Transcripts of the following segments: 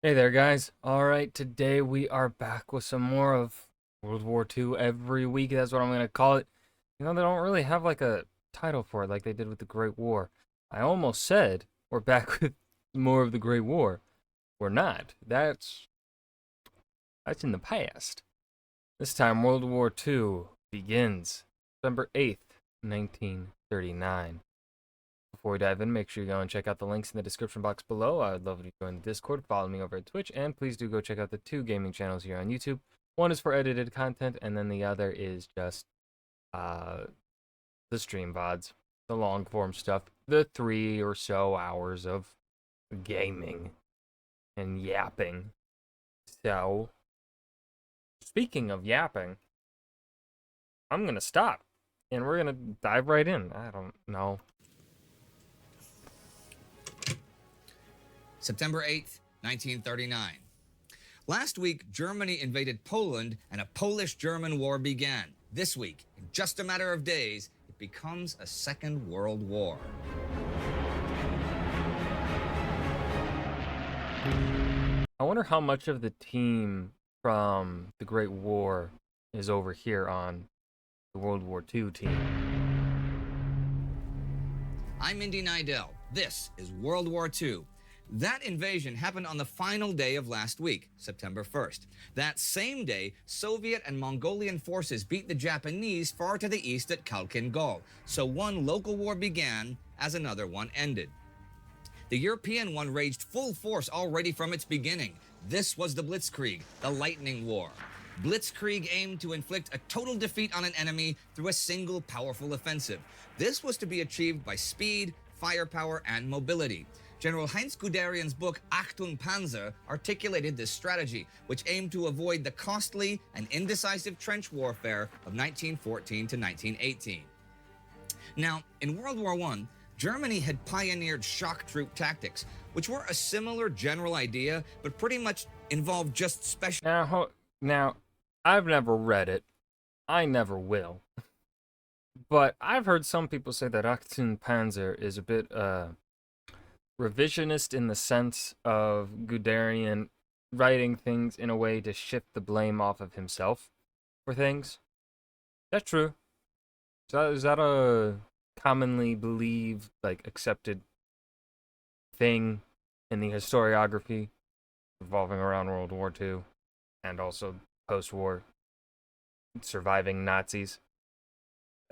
Hey there, guys. All right, today we are back with some more of World War II every week. That's what I'm going to call it. They don't really have like a title for it like they did with the Great War. I almost said we're back with more of the Great War. We're not. That's in the past. This time, World War II begins December 8th, 1939. Before we dive in, make sure you go and check out the links in the description box below. I would love if you join the Discord, follow me over at Twitch, and please do go check out the two gaming channels here on YouTube. One is for edited content, and then the other is just uh, the stream VODs, the long form stuff, the 3 or so hours of gaming and yapping. So, speaking of yapping, I'm gonna stop, and we're gonna dive right in. I don't know. September 8th, 1939. Last week, Germany invaded Poland and a Polish-German war began. This week, in just a matter of days, it becomes a second world war. I wonder how much of the team from the Great War is over here on the World War II team. I'm Indy Nidell. This is World War II. That invasion happened on the final day of last week, September 1st. That same day, Soviet and Mongolian forces beat the Japanese far to the east at Khalkhin Gol. So one local war began as another one ended. The European one raged full force already from its beginning. This was the Blitzkrieg, the Lightning War. Blitzkrieg aimed to inflict a total defeat on an enemy through a single powerful offensive. This was to be achieved by speed, firepower, and mobility. General Heinz Guderian's book Achtung Panzer articulated this strategy, which aimed to avoid the costly and indecisive trench warfare of 1914 to 1918. Now, in World War I, Germany had pioneered shock troop tactics, which were a similar general idea, but pretty much involved just special... Now, I've never read it. I never will. But I've heard some people say that Achtung Panzer is a bit, revisionist in the sense of Guderian writing things in a way to shift the blame off of himself for things. That's true. Is that a commonly believed, like, accepted thing in the historiography revolving around World War II and also post-war surviving Nazis?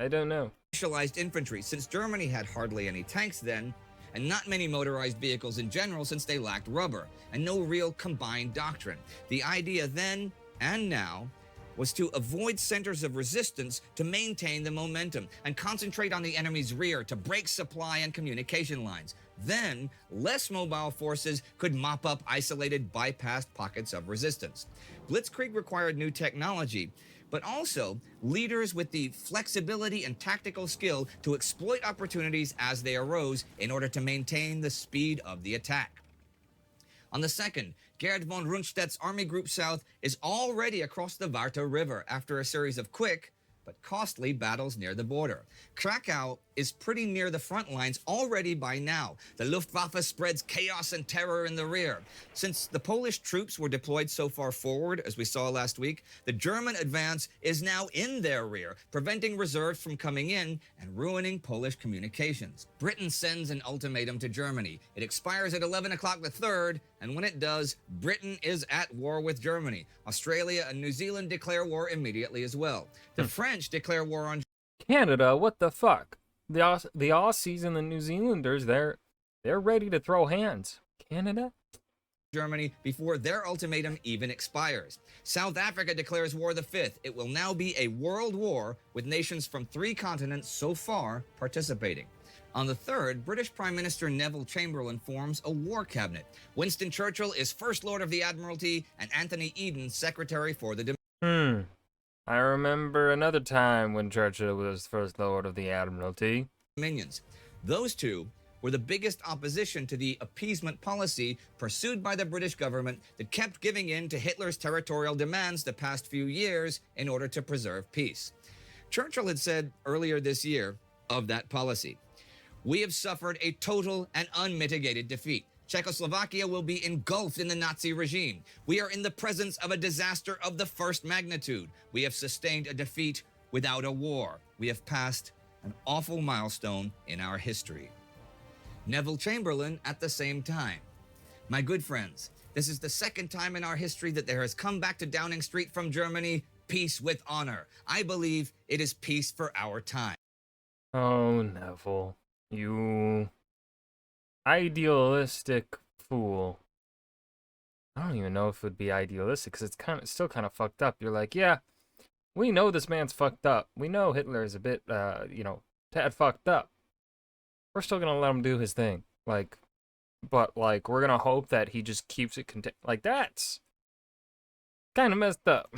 I don't know. Specialized infantry, since Germany had hardly any tanks then, and not many motorized vehicles in general since they lacked rubber, and no real combined doctrine. The idea then and now was to avoid centers of resistance to maintain the momentum and concentrate on the enemy's rear to break supply and communication lines. Then, less mobile forces could mop up isolated, bypassed pockets of resistance. Blitzkrieg required new technology, but also leaders with the flexibility and tactical skill to exploit opportunities as they arose in order to maintain the speed of the attack. On the 2nd, Gerd von Rundstedt's Army Group South is already across the Warta River after a series of quick but costly battles near the border. Krakow is pretty near the front lines already by now. The Luftwaffe spreads chaos and terror in the rear. Since the Polish troops were deployed so far forward, as we saw last week, the German advance is now in their rear, preventing reserves from coming in and ruining Polish communications. Britain sends an ultimatum to Germany. It expires at 11 o'clock the 3rd, and when it does, Britain is at war with Germany. Australia and New Zealand declare war immediately as well. The French declare war on Canada. What the fuck? The Aussies and the New Zealanders, they're ready to throw hands. Canada? Germany before their ultimatum even expires. South Africa declares war the 5th. It will now be a world war with nations from 3 continents so far participating. On the 3rd, British Prime Minister Neville Chamberlain forms a war cabinet. Winston Churchill is First Lord of the Admiralty and Anthony Eden Secretary for the I remember another time when Churchill was First Lord of the Admiralty. Dominions. Those two were the biggest opposition to the appeasement policy pursued by the British government that kept giving in to Hitler's territorial demands the past few years in order to preserve peace. Churchill had said earlier this year of that policy, "We have suffered a total and unmitigated defeat. Czechoslovakia will be engulfed in the Nazi regime. We are in the presence of a disaster of the first magnitude. We have sustained a defeat without a war. We have passed an awful milestone in our history. Neville Chamberlain at the same time. My good friends, this is the second time in our history that there has come back to Downing Street from Germany peace with honor. I believe it is peace for our time. Oh, Neville, you idealistic fool. I don't even know if it would be idealistic because it's still kind of fucked up. You're like, yeah, we know this man's fucked up. We know Hitler is a bit, tad fucked up. We're still gonna let him do his thing. But we're gonna hope that he just keeps it contained. That's kind of messed up.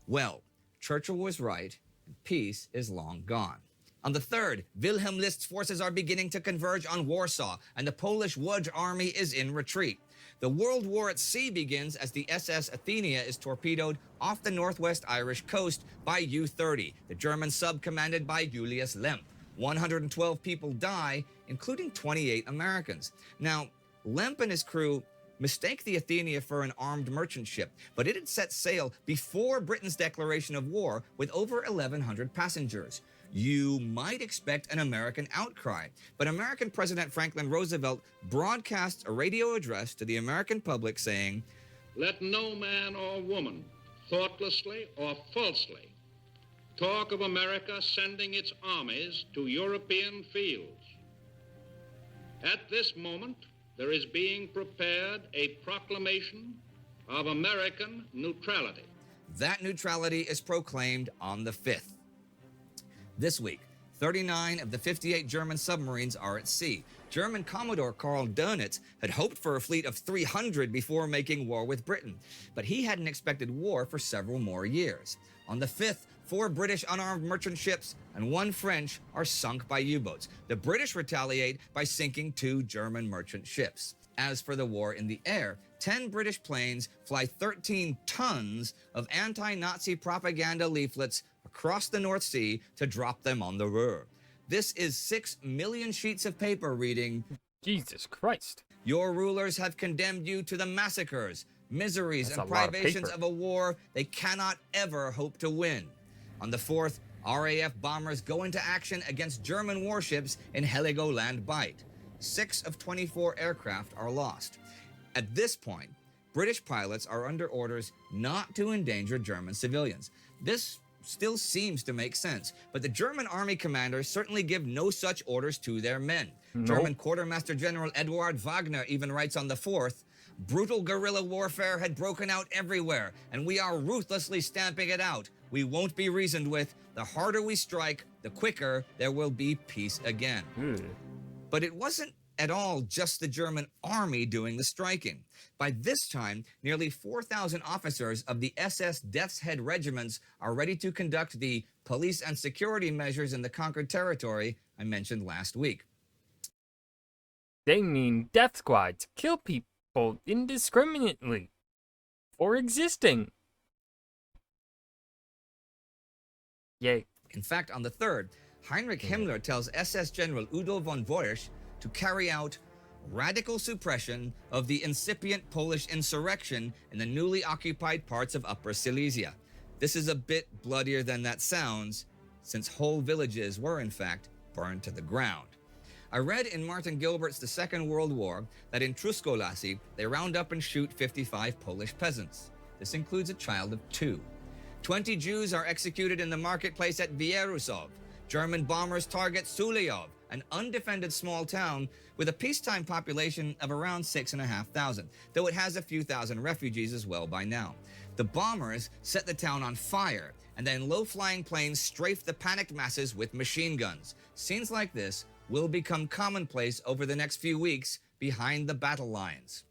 Well, Churchill was right, and peace is long gone. On the 3rd, Wilhelm List's forces are beginning to converge on Warsaw, and the Polish Łódź army is in retreat. The World War at sea begins as the SS Athenia is torpedoed off the northwest Irish coast by U-30, the German sub commanded by Julius Lemp. 112 people die, including 28 Americans. Now, Lemp and his crew mistake the Athenia for an armed merchant ship, but it had set sail before Britain's declaration of war with over 1,100 passengers. You might expect an American outcry, but American President Franklin Roosevelt broadcasts a radio address to the American public saying, "Let no man or woman, thoughtlessly or falsely, talk of America sending its armies to European fields. At this moment, there is being prepared a proclamation of American neutrality." That neutrality is proclaimed on the 5th. This week, 39 of the 58 German submarines are at sea. German Commodore Karl Dönitz had hoped for a fleet of 300 before making war with Britain, but he hadn't expected war for several more years. On the 5th, 4 British unarmed merchant ships and 1 French are sunk by U-boats. The British retaliate by sinking 2 German merchant ships. As for the war in the air, 10 British planes fly 13 tons of anti-Nazi propaganda leaflets across the North Sea to drop them on the Ruhr. This is 6 million sheets of paper reading, Jesus Christ. "Your rulers have condemned you to the massacres, miseries, That's and a lot of privations paper. of a war they cannot ever hope to win." On the 4th, RAF bombers go into action against German warships in Heligoland Bight. 6 of 24 aircraft are lost. At this point, British pilots are under orders not to endanger German civilians. This still seems to make sense, but the German army commanders certainly give no such orders to their men. Nope. German Quartermaster General Eduard Wagner even writes on the 4th, "Brutal guerrilla warfare had broken out everywhere, and we are ruthlessly stamping it out. We won't be reasoned with. The harder we strike, the quicker there will be peace again." But it wasn't at all just the German army doing the striking. By this time, nearly 4,000 officers of the SS Death's Head regiments are ready to conduct the police and security measures in the conquered territory I mentioned last week. They mean death squad to kill people indiscriminately for existing. Yay. In fact, on the 3rd, Heinrich Himmler tells SS General Udo von Boyrsch to carry out radical suppression of the incipient Polish insurrection in the newly occupied parts of Upper Silesia. This is a bit bloodier than that sounds, since whole villages were, in fact, burned to the ground. I read in Martin Gilbert's The Second World War that in Truskolassy, they round up and shoot 55 Polish peasants. This includes a child of 2. 20 Jews are executed in the marketplace at Wierusov. German bombers target Suliov, an undefended small town with a peacetime population of around 6,500, though it has a few thousand refugees as well by now. The bombers set the town on fire, and then low-flying planes strafe the panicked masses with machine guns. Scenes like this will become commonplace over the next few weeks behind the battle lines.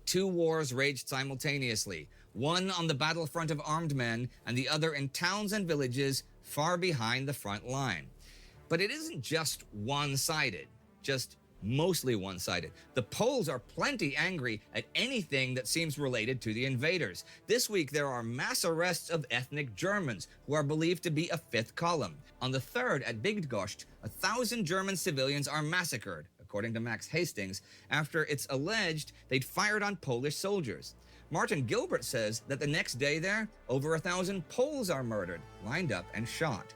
2 wars raged simultaneously, one on the battlefront of armed men and the other in towns and villages far behind the front line. But it isn't just one-sided, just mostly one-sided. The Poles are plenty angry at anything that seems related to the invaders. This week, there are mass arrests of ethnic Germans who are believed to be a 5th column. On the 3rd, at Bydgoszcz, 1,000 German civilians are massacred, according according to Max Hastings, after it's alleged they'd fired on Polish soldiers. Martin Gilbert says that the next day there, over 1,000 Poles are murdered, lined up, and shot.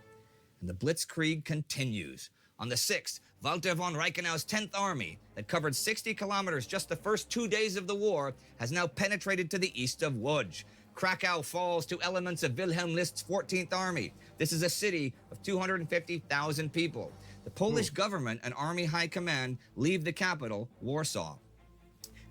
And the Blitzkrieg continues. On the 6th, Walter von Reichenau's 10th Army, that covered 60 kilometers just the first 2 days of the war, has now penetrated to the east of Łódź. Krakow falls to elements of Wilhelm List's 14th Army. This is a city of 250,000 people. The Polish government and Army High Command leave the capital, Warsaw.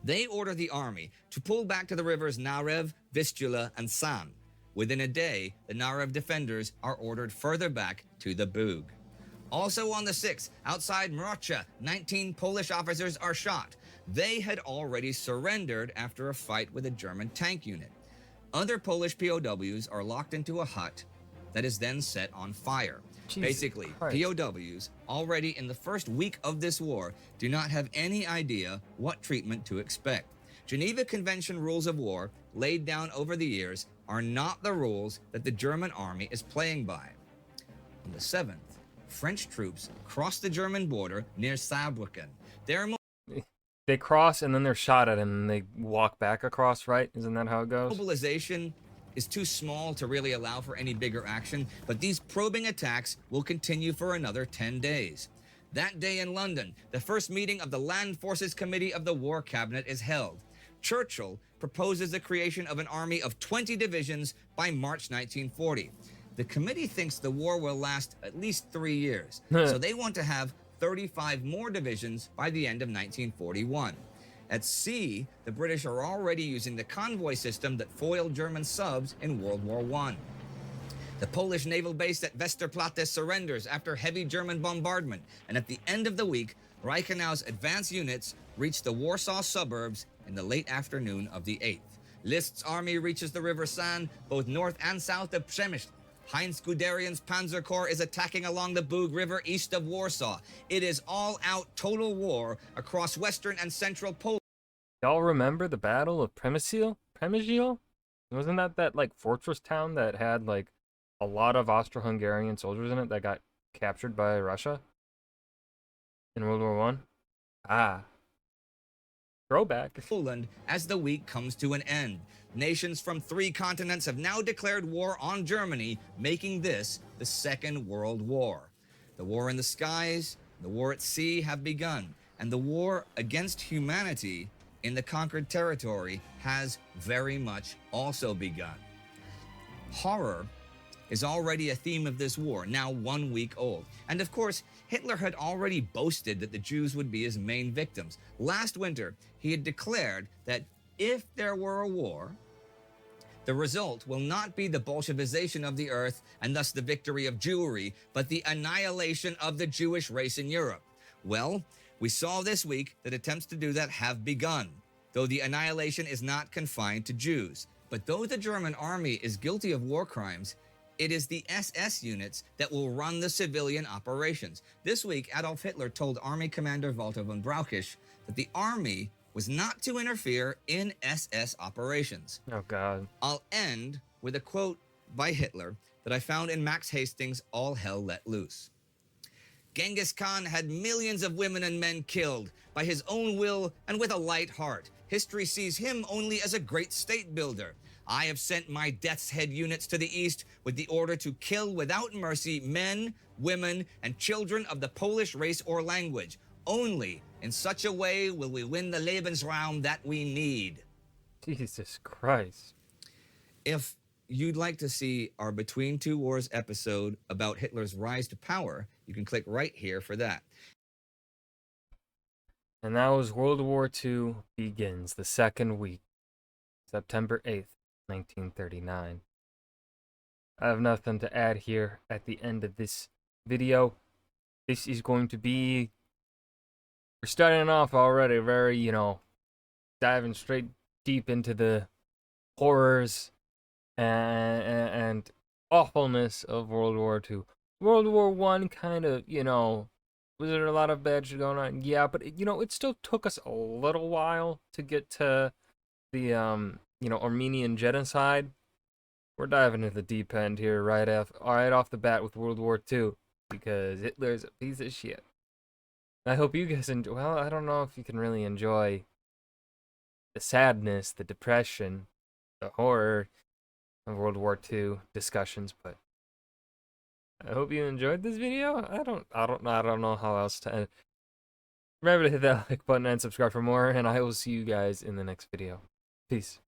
They order the army to pull back to the rivers Narew, Vistula, and San. Within a day, the Narew defenders are ordered further back to the Bug. Also on the 6th, outside Mrocha, 19 Polish officers are shot. They had already surrendered after a fight with a German tank unit. Other Polish POWs are locked into a hut that is then set on fire. Jesus Basically, Christ. POWs, already in the first week of this war, do not have any idea what treatment to expect. Geneva Convention rules of war, laid down over the years, are not the rules that the German army is playing by. On the 7th, French troops cross the German border near Saarbrücken. They cross and then they're shot at and they walk back across, right? Isn't that how it goes? Mobilization is too small to really allow for any bigger action, but these probing attacks will continue for another 10 days. That day in London, the first meeting of the Land Forces Committee of the War Cabinet is held. Churchill proposes the creation of an army of 20 divisions by March 1940. The committee thinks the war will last at least 3 years, so they want to have 35 more divisions by the end of 1941. At sea, the British are already using the convoy system that foiled German subs in World War I. The Polish naval base at Westerplatte surrenders after heavy German bombardment, and at the end of the week, Reichenau's advance units reach the Warsaw suburbs in the late afternoon of the 8th. List's army reaches the River San, both north and south of Przemysl. Heinz Guderian's Panzer Corps is attacking along the Bug River east of Warsaw. It is all-out total war across western and central Poland. Y'all remember the Battle of Przemysl? Wasn't that like fortress town that had like a lot of Austro-Hungarian soldiers in it that got captured by Russia in World War One? Ah. Throwback. Poland as the week comes to an end. Nations from 3 continents have now declared war on Germany, making this the Second World War. The war in the skies, the war at sea have begun, and the war against humanity in the conquered territory has very much also begun. Horror is already a theme of this war, now 1 week old. And of course, Hitler had already boasted that the Jews would be his main victims. Last winter, he had declared that if there were a war, the result will not be the Bolshevization of the earth and thus the victory of Jewry, but the annihilation of the Jewish race in Europe. Well, we saw this week that attempts to do that have begun, though the annihilation is not confined to Jews. But though the German army is guilty of war crimes, it is the SS units that will run the civilian operations. This week, Adolf Hitler told Army Commander Walter von Brauchitsch that the army was not to interfere in SS operations. Oh, God. I'll end with a quote by Hitler that I found in Max Hastings' All Hell Let Loose. Genghis Khan had millions of women and men killed by his own will and with a light heart. History sees him only as a great state builder. I have sent my death's head units to the east with the order to kill without mercy men, women, and children of the Polish race or language. Only in such a way will we win the Lebensraum that we need. Jesus Christ. If you'd like to see our Between Two Wars episode about Hitler's rise to power, you can click right here for that. And that was World War II Begins, the second week, September 8th, 1939. I have nothing to add here at the end of this video. This is going to be, we're starting off already very, diving straight deep into the horrors and awfulness of World War II. World War One kind of, was there a lot of bad shit going on? Yeah, but it still took us a little while to get to the Armenian genocide. We're diving into the deep end here right off the bat with World War II because Hitler's a piece of shit. I hope you guys enjoy. Well, I don't know if you can really enjoy the sadness, the depression, the horror of World War II discussions, but I hope you enjoyed this video. I don't know how else to end. Remember to hit that like button and subscribe for more, and I will see you guys in the next video. Peace.